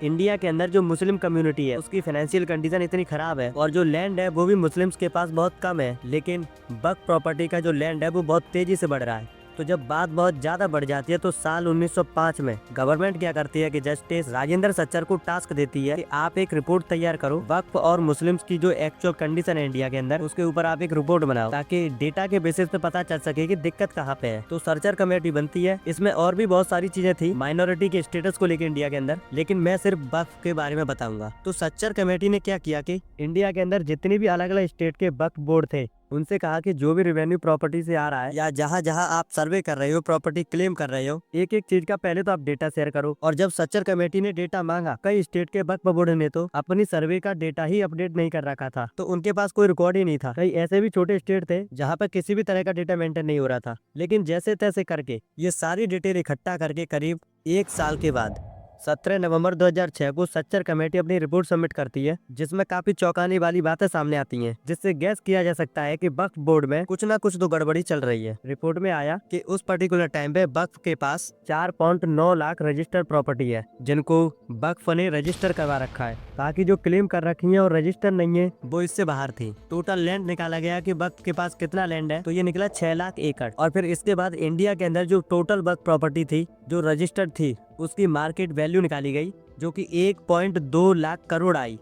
India के अंदर जो मुस्लिम कम्युनिटी है उसकी फाइनेंशियल कंडीशन इतनी खराब है और जो लैंड है वो भी मुस्लिम्स के पास बहुत कम है, लेकिन वक्फ प्रॉपर्टी का जो लैंड है वो बहुत तेजी से बढ़ रहा है। तो जब बात बहुत ज्यादा बढ़ जाती है तो साल 1905 में गवर्नमेंट क्या करती है कि जस्टिस राजेंद्र सच्चर को टास्क देती है कि आप एक रिपोर्ट तैयार करो, वक्फ और मुस्लिम्स की जो एक्चुअल कंडीशन है इंडिया के अंदर उसके ऊपर आप एक रिपोर्ट बनाओ, ताकि डेटा के बेसिस पे पता चल सके कि दिक्कत कहाँ पे है। तो सर्चर कमेटी बनती है। इसमें और भी बहुत सारी चीजें थी माइनॉरिटी के स्टेटस को लेकर इंडिया के अंदर, लेकिन मैं सिर्फ वक्फ के बारे में बताऊंगा। तो सच्चर कमेटी ने क्या किया कि इंडिया के अंदर जितनी भी अलग अलग स्टेट के वक्फ बोर्ड थे उनसे कहा कि जो भी रेवेन्यू प्रॉपर्टी से आ रहा है या जहाँ जहाँ आप सर्वे कर रहे हो, प्रॉपर्टी क्लेम कर रहे हो, एक एक चीज का पहले तो आप डेटा शेयर करो। और जब सच्चर कमेटी ने डेटा मांगा, कई स्टेट के वक्फ बोर्ड ने तो अपनी सर्वे का डेटा ही अपडेट नहीं कर रखा था, तो उनके पास कोई रिकॉर्ड ही नहीं था। कई ऐसे भी छोटे स्टेट थे जहाँ पर किसी भी तरह का डेटा मेंटेन नहीं हो रहा था, लेकिन जैसे तैसे करके ये सारी डिटेल इकट्ठा करके करीब 1 साल के बाद 17 नवंबर 2006 को सच्चर कमेटी अपनी रिपोर्ट सबमिट करती है, जिसमें काफी चौंकाने वाली बातें सामने आती हैं, जिससे गैस किया जा सकता है कि वक्फ बोर्ड में कुछ ना कुछ तो गड़बड़ी चल रही है। रिपोर्ट में आया कि उस पर्टिकुलर टाइम पे वक्फ के पास 4.9 लाख रजिस्टर्ड प्रॉपर्टी है, जिनको वक्फ ने रजिस्टर करवा रखा है। बाकी जो क्लेम कर रखी है और रजिस्टर नहीं है वो इससे बाहर थी। टोटल लैंड निकाला गया कि वक्फ के पास कितना लैंड है, तो ये निकला 6 लाख एकड़। और फिर इसके बाद इंडिया के अंदर जो टोटल वक्फ प्रॉपर्टी थी जो रजिस्टर्ड थी उसकी मार्केट वैल्यू निकाली गई, जो कि 1.2 लाख करोड़ आई।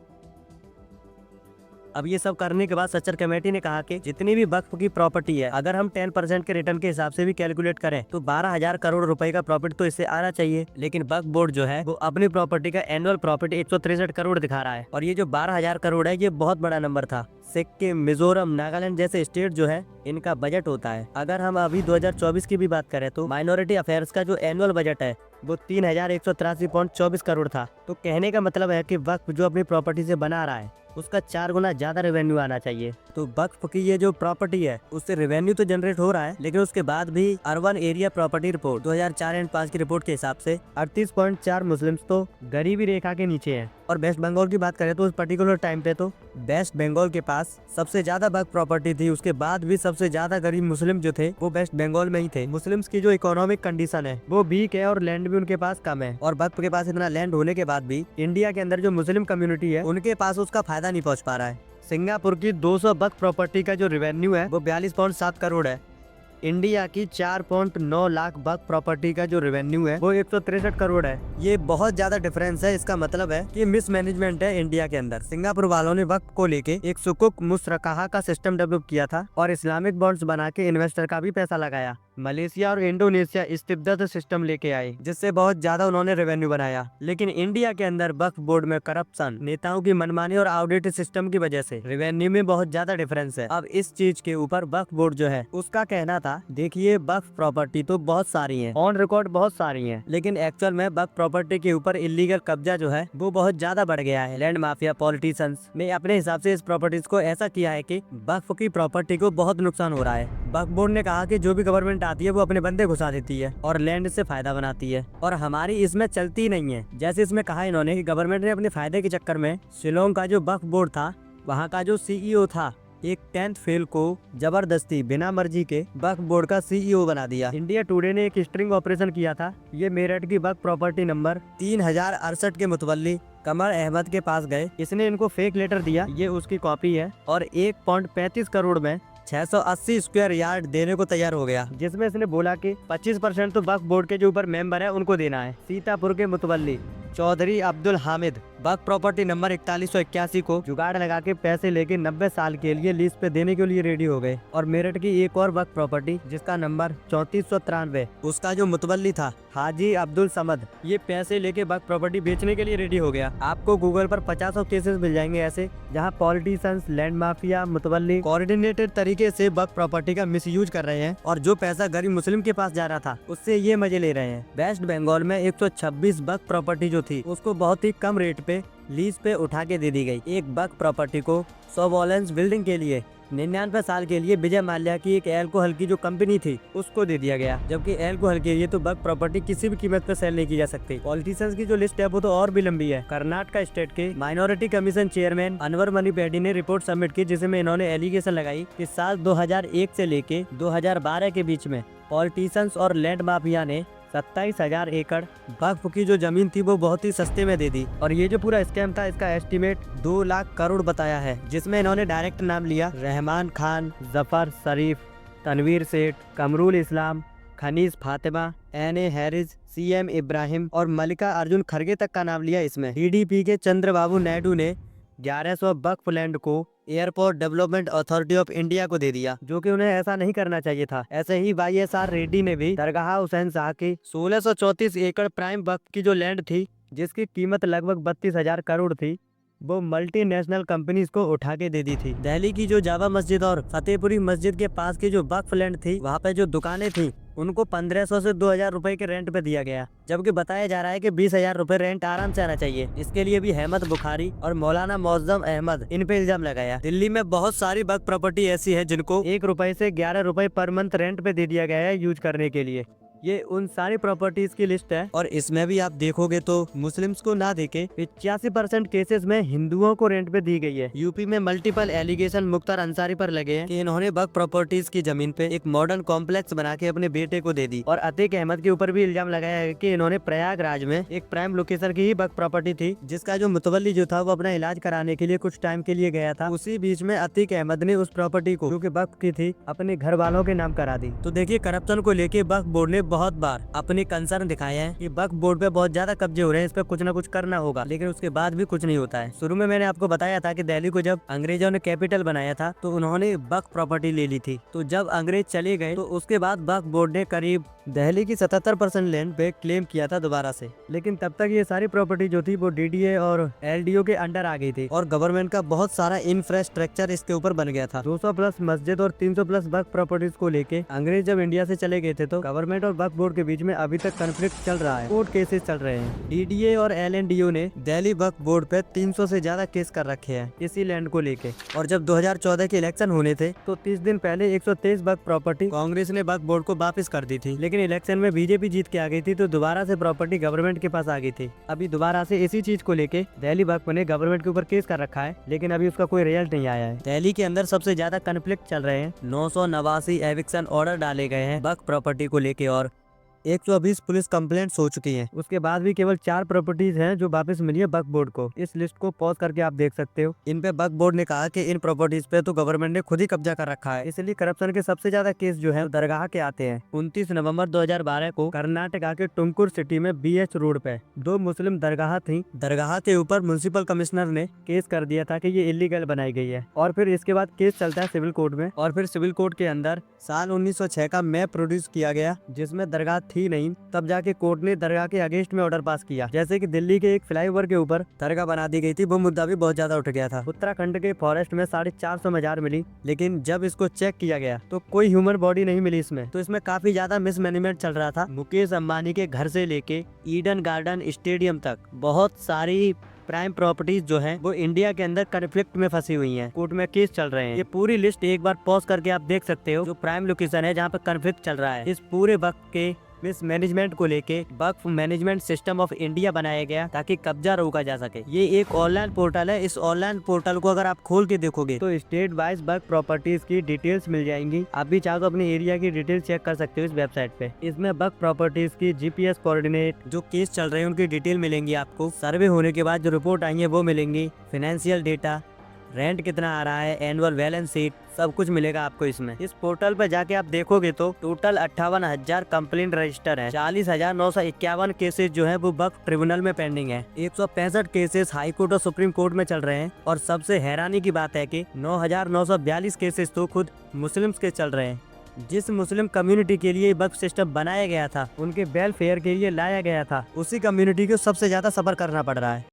अब ये सब करने के बाद सच्चर कमेटी ने कहा कि जितनी भी वक्फ की प्रॉपर्टी है, अगर हम 10% के रिटर्न के हिसाब से भी कैलकुलेट करें तो 12,000 करोड़ रुपए का प्रॉफिट तो इससे आना चाहिए। लेकिन वक्फ बोर्ड जो है वो अपनी प्रॉपर्टी का एनुअल प्रॉफिट 163 करोड़ दिखा रहा है, और ये जो 12,000 करोड़ है ये बहुत बड़ा नंबर था। सिक्किम, मिजोरम, नागालैंड जैसे स्टेट जो है इनका बजट होता है। अगर हम अभी 2024 की भी बात करें तो माइनॉरिटी अफेयर्स का जो एनुअल बजट है वो 3,183.24 करोड़ था। तो कहने का मतलब है कि वक्फ जो अपनी प्रॉपर्टी से बना रहा है उसका 4 गुना ज्यादा रेवेन्यू आना चाहिए। तो वक्फ की ये जो प्रॉपर्टी है उससे रेवेन्यू तो जनरेट हो रहा है, लेकिन उसके बाद भी urban area property report 2004 and 5 की रिपोर्ट के हिसाब से 38.4 मुस्लिम्स तो गरीबी रेखा के नीचे हैं। और वेस्ट बंगाल की बात करें तो उस पर्टिकुलर टाइम पे तो वेस्ट बंगाल के पास सबसे ज्यादा वक्फ प्रॉपर्टी थी, उसके बाद भी सबसे ज्यादा गरीब मुस्लिम जो थे वो वेस्ट बंगाल में ही थे। मुस्लिम्स की जो इकोनॉमिक कंडीशन है वो वीक है और लैंड भी उनके पास कम है, और वक्फ के पास इतना लैंड होने के बाद भी इंडिया के अंदर जो मुस्लिम कम्युनिटी है उनके पास उसका फायदा नहीं पहुंच पा रहा है। सिंगापुर की 200 वक्फ प्रॉपर्टी का जो रेवेन्यू है वो 42.7 करोड़ है। इंडिया की 4.9 लाख वक्फ प्रॉपर्टी का जो रेवेन्यू है वो 163 करोड़ है। ये बहुत ज्यादा डिफरेंस है। इसका मतलब है कि मिसमैनेजमेंट है इंडिया के अंदर। सिंगापुर वालों ने वक्फ को लेके एक सुकुक मुश्रकाहा का सिस्टम डेवलप किया था और इस्लामिक बॉन्ड्स बना के इन्वेस्टर का भी पैसा लगाया। मलेशिया और इंडोनेशिया इस तिब्बत सिस्टम लेके आए, जिससे बहुत ज्यादा उन्होंने रेवेन्यू बनाया। लेकिन इंडिया के अंदर वक्फ बोर्ड में करप्शन, नेताओं की मनमानी और आउटडेटेड सिस्टम की वजह से रेवेन्यू में बहुत ज्यादा डिफरेंस है। अब इस चीज के ऊपर वक्फ बोर्ड जो है उसका कहना था, देखिए वक्फ प्रॉपर्टी तो बहुत सारी है, ऑन रिकॉर्ड बहुत सारी है, लेकिन एक्चुअल में वक्फ प्रॉपर्टी के ऊपर इलीगल कब्जा जो है वो बहुत ज्यादा बढ़ गया है। लैंड माफिया पॉलिटिशियंस ने अपने हिसाब से इस प्रॉपर्टीज को ऐसा किया है कि वक्फ की प्रॉपर्टी को बहुत नुकसान हो रहा है। वक्फ बोर्ड ने कहा कि जो भी गवर्नमेंट आती है वो अपने बंदे घुसा देती है और लैंड से फायदा बनाती है, और हमारी इसमें चलती नहीं है। जैसे इसमें कहा इन्होंने कि गवर्नमेंट ने अपने फायदे के चक्कर में शिलोंग का जो वक्फ बोर्ड था वहाँ का जो सीईओ था एक 10th फेल को जबरदस्ती बिना मर्जी के वक्फ बोर्ड का सीईओ बना दिया। इंडिया टुडे ने एक स्ट्रिंग ऑपरेशन किया था। ये मेरठ की वक्फ प्रॉपर्टी नंबर 3068 के मुतवल्ली कमर अहमद के पास गए। इसने इनको फेक लेटर दिया, ये उसकी कॉपी है, और 1.35 करोड़ में 680 स्क्वायर यार्ड देने को तैयार हो गया, जिसमें इसने बोला कि 25% तो वक्फ बोर्ड के जो ऊपर मेंबर है उनको देना है। सीतापुर के मुतवल्ली चौधरी अब्दुल हामिद वक्फ प्रॉपर्टी नंबर 4181 को जुगाड़ लगा के पैसे लेके 90 साल के लिए लीज पे देने के लिए रेडी हो गए। और मेरठ की एक और वक्फ प्रॉपर्टी जिसका नंबर 3493, उसका जो मुतवल्ली था हाजी अब्दुल समद, ये पैसे लेके वक्फ प्रॉपर्टी बेचने के लिए रेडी हो गया। आपको गूगल पर 50 केसेस मिल जाएंगे ऐसे, जहाँ पॉलिटिशियंस, लैंड माफिया, मुतवल्ली कोऑर्डिनेटेड तरीके से वक्फ प्रॉपर्टी का मिसयूज कर रहे हैं, और जो पैसा गरीब मुस्लिम के पास जा रहा था उससे ये मजे ले रहे हैं। वेस्ट बंगाल में 126 वक्फ प्रॉपर्टी जो थी उसको बहुत ही कम रेट पे लीज पे उठा के दे दी गई। एक वक्फ प्रॉपर्टी को सोवोलेंस बिल्डिंग के लिए 99 साल के लिए विजय माल्या की एक अल्कोहल की जो कंपनी थी उसको दे दिया गया, जबकि अल्कोहल के लिए तो वक्फ प्रॉपर्टी किसी भी कीमत पर सेल नहीं की जा सकती। पॉलिटिशियंस की जो लिस्ट है वो तो और भी लंबी है। कर्नाटका स्टेट के माइनॉरिटी कमीशन चेयरमैन अनवर मणिपेडी ने रिपोर्ट सबमिट की, जिसमें इन्होंने एलिगेशन लगाई कि साल 2001 से लेके 2012 के बीच में पॉलिटिशियंस और लैंड माफिया ने 27,000 एकड़ वक्फ की जो जमीन थी वो बहुत ही सस्ते में दे दी। और ये जो पूरा स्कैम था इसका एस्टीमेट 2 लाख करोड़ बताया है, जिसमें इन्होंने डायरेक्ट नाम लिया रहमान खान, जफर शरीफ, तनवीर सेठ, कमरुल इस्लाम, खनीज फातिमा, एन.ए. हैरिस, CM इब्राहिम और मल्लिका अर्जुन खड़गे तक का नाम लिया इसमें। TDP के चंद्रबाबू नायडू ने 1100 वक्फ लैंड को airport development authority of India को दे दिया, जो कि उन्हें ऐसा नहीं करना चाहिए था। ऐसे ही YSR रेड्डी ने भी दरगाह हुसैन शाह की 1634 एकड़ प्राइम वक्फ की जो लैंड थी, जिसकी कीमत लगभग 32,000 करोड़ थी, वो मल्टीनेशनल कंपनीज को उठा के दे दी थी। दिल्ली की जो जामा मस्जिद और फतेहपुरी मस्जिद के पास की जो वक्फ लैंड थी, वहाँ पे जो दुकानें थी उनको 1500 से 2000 रुपए के रेंट पे दिया गया, जबकि बताया जा रहा है कि 20,000 रुपए रेंट आराम से आना चाहिए। इसके लिए भी अहमद बुखारी और मौलाना मौजम अहमद इन पे इल्जाम लगाया। दिल्ली में बहुत सारी वक्फ प्रॉपर्टी ऐसी है जिनको 1 रुपए से 11 रुपए पर मंथ रेंट पे दे दिया गया है यूज करने के लिए। ये उन सारी प्रॉपर्टीज की लिस्ट है और इसमें भी आप देखोगे तो मुस्लिम्स को ना देके 85% केसेस में हिंदुओं को रेंट पे दी गई है। यूपी में मल्टीपल एलिगेशन मुख्तार अंसारी पर लगे हैं कि इन्होंने वक्फ प्रॉपर्टीज की जमीन पे एक मॉडर्न कॉम्प्लेक्स बना के अपने बेटे को दे दी। और अतीक अहमद के ऊपर भी इल्जाम लगाया है कि इन्होंने प्रयागराज में एक प्राइम लोकेशन की ही वक्फ प्रॉपर्टी थी, जिसका जो मुतवल्ली जो था वो अपना इलाज कराने के लिए कुछ टाइम के लिए गया था। उसी बीच में अतीक अहमद ने उस प्रॉपर्टी को, जो कि वक्फ की थी, अपने घर वालों के नाम करा दी। तो देखिए, करप्शन को लेके वक्फ बोर्ड ने बहुत बार अपने कंसर्न दिखाए हैं कि वक्फ बोर्ड पे बहुत ज्यादा कब्जे हो रहे हैं, इस पे कुछ ना कुछ करना होगा, लेकिन उसके बाद भी कुछ नहीं होता है। शुरू में मैंने आपको बताया था कि दिल्ली को जब अंग्रेजों ने कैपिटल बनाया था तो उन्होंने वक्फ प्रॉपर्टी ले ली थी। तो जब अंग्रेज चले गए तो उसके बाद वक्फ बोर्ड ने करीब दिल्ली की 77% लैंड पे क्लेम किया था दोबारा से, लेकिन तब तक ये सारी प्रॉपर्टी जो थी वो DDA और LDO के अंडर आ गई थी और गवर्नमेंट का बहुत सारा इंफ्रास्ट्रक्चर इसके ऊपर बन गया था। 200 प्लस मस्जिद और 300 प्लस वक्फ प्रॉपर्टीज को लेके अंग्रेज जब इंडिया से चले गए थे तो गवर्नमेंट और वक्फ बोर्ड के बीच में अभी तक कॉन्फ्लिक्ट चल रहा है, कोर्ट केसेस चल रहे हैं। DDA और LNDO ने दिल्ली वक्फ बोर्ड पे 300 से ज्यादा केस कर रखे हैं इसी लैंड को लेके। और जब 2014 के इलेक्शन होने थे तो 30 दिन पहले 123 वक्फ प्रॉपर्टी कांग्रेस ने वक्फ बोर्ड को वापस कर दी थी, लेकिन इलेक्शन में BJP जीत के आ गई थी तो दोबारा से प्रॉपर्टी गवर्नमेंट के पास आ गई थी। अभी दोबारा से इसी चीज को लेके दिल्ली वक्फ ने गवर्नमेंट के ऊपर केस कर रखा है, लेकिन अभी उसका कोई रिजल्ट नहीं आया है। दिल्ली के अंदर सबसे ज्यादा कॉन्फ्लिक्ट चल रहे हैं। 989 एविक्शन ऑर्डर डाले गए हैं वक्फ प्रॉपर्टी को लेके और 120 पुलिस कंप्लेंट्स हो चुकी हैं। उसके बाद भी केवल 4 प्रॉपर्टीज हैं जो वापस मिली है वक्फ बोर्ड को। इस लिस्ट को पॉज करके आप देख सकते हो। इन पे वक्फ बोर्ड ने कहा कि इन प्रॉपर्टीज पे तो गवर्नमेंट ने खुद ही कब्जा कर रखा है, इसलिए करप्शन के सबसे ज्यादा केस जो है दरगाह के आते हैं। 29 नवंबर 2012 को कर्नाटका के टुमकुर सिटी में BH रोड पे 2 मुस्लिम दरगाह थी। दरगाह के ऊपर म्युनिसिपल कमिश्नर ने केस कर दिया था कि ये इलीगल बनाई गई है और फिर इसके बाद केस चलता है सिविल कोर्ट में और फिर सिविल कोर्ट के अंदर साल 1906 का मैप प्रोड्यूस किया गया जिसमें दरगाह थी नहीं। तब जाके कोर्ट ने दरगाह के अगेंस्ट में ऑर्डर पास किया। जैसे कि दिल्ली के एक फ्लाईओवर के ऊपर दरगाह बना दी गई थी, वो मुद्दा भी बहुत ज्यादा उठ गया था। उत्तराखंड के फॉरेस्ट में 450 मजार मिली, लेकिन जब इसको चेक किया गया तो कोई ह्यूमन बॉडी नहीं मिली इसमें। तो इसमें काफी ज्यादा मिसमैनेजमेंट चल रहा था। मुकेश अंबानी के घर से लेके ईडन गार्डन स्टेडियम तक बहुत सारी प्राइम प्रॉपर्टीज जो हैं वो इंडिया के अंदर कॉन्फ्लिक्ट में फंसी हुई हैं, कोर्ट में केस चल रहे हैं। ये पूरी लिस्ट एक बार पॉज करके आप देख सकते हो, जो प्राइम लोकेशन है जहाँ पे कॉन्फ्लिक्ट चल रहा है। इस पूरे वक्त के मिसमैनेजमेंट को लेके वक्फ मैनेजमेंट सिस्टम ऑफ इंडिया बनाया गया ताकि कब्जा रोका जा सके। ये एक ऑनलाइन पोर्टल है। इस ऑनलाइन पोर्टल को अगर आप खोल के देखोगे तो स्टेट वाइज वक्फ प्रॉपर्टीज की डिटेल्स मिल जाएंगी। आप भी चाहो तो अपने एरिया की डिटेल्स चेक कर सकते हो इस वेबसाइट पे। इसमें वक्फ प्रॉपर्टीज की GPS कोऑर्डिनेट, जो केस चल रहे हैं उनकी डिटेल मिलेंगी आपको। सर्वे होने के बाद जो रिपोर्ट आई है वो मिलेंगी। फाइनेंशियल डेटा, रेंट कितना आ रहा है, एनुअल बैलेंस शीट, सब कुछ मिलेगा आपको इसमें। इस पोर्टल पर जाके आप देखोगे तो टोटल 58,000 कंप्लेंट रजिस्टर है। 40,951 केसेस जो है वो वक्फ ट्रिब्यूनल में पेंडिंग है। 165 केसेस हाई कोर्ट और सुप्रीम कोर्ट में चल रहे हैं। और सबसे हैरानी की बात है कि 9,942 केसेस तो खुद मुस्लिम्स के चल रहे हैं। जिस मुस्लिम कम्युनिटी के लिए वक्फ सिस्टम बनाया गया था, उनके वेलफेयर के लिए लाया गया था, उसी कम्युनिटी को सबसे ज्यादा सफर करना पड़ रहा है।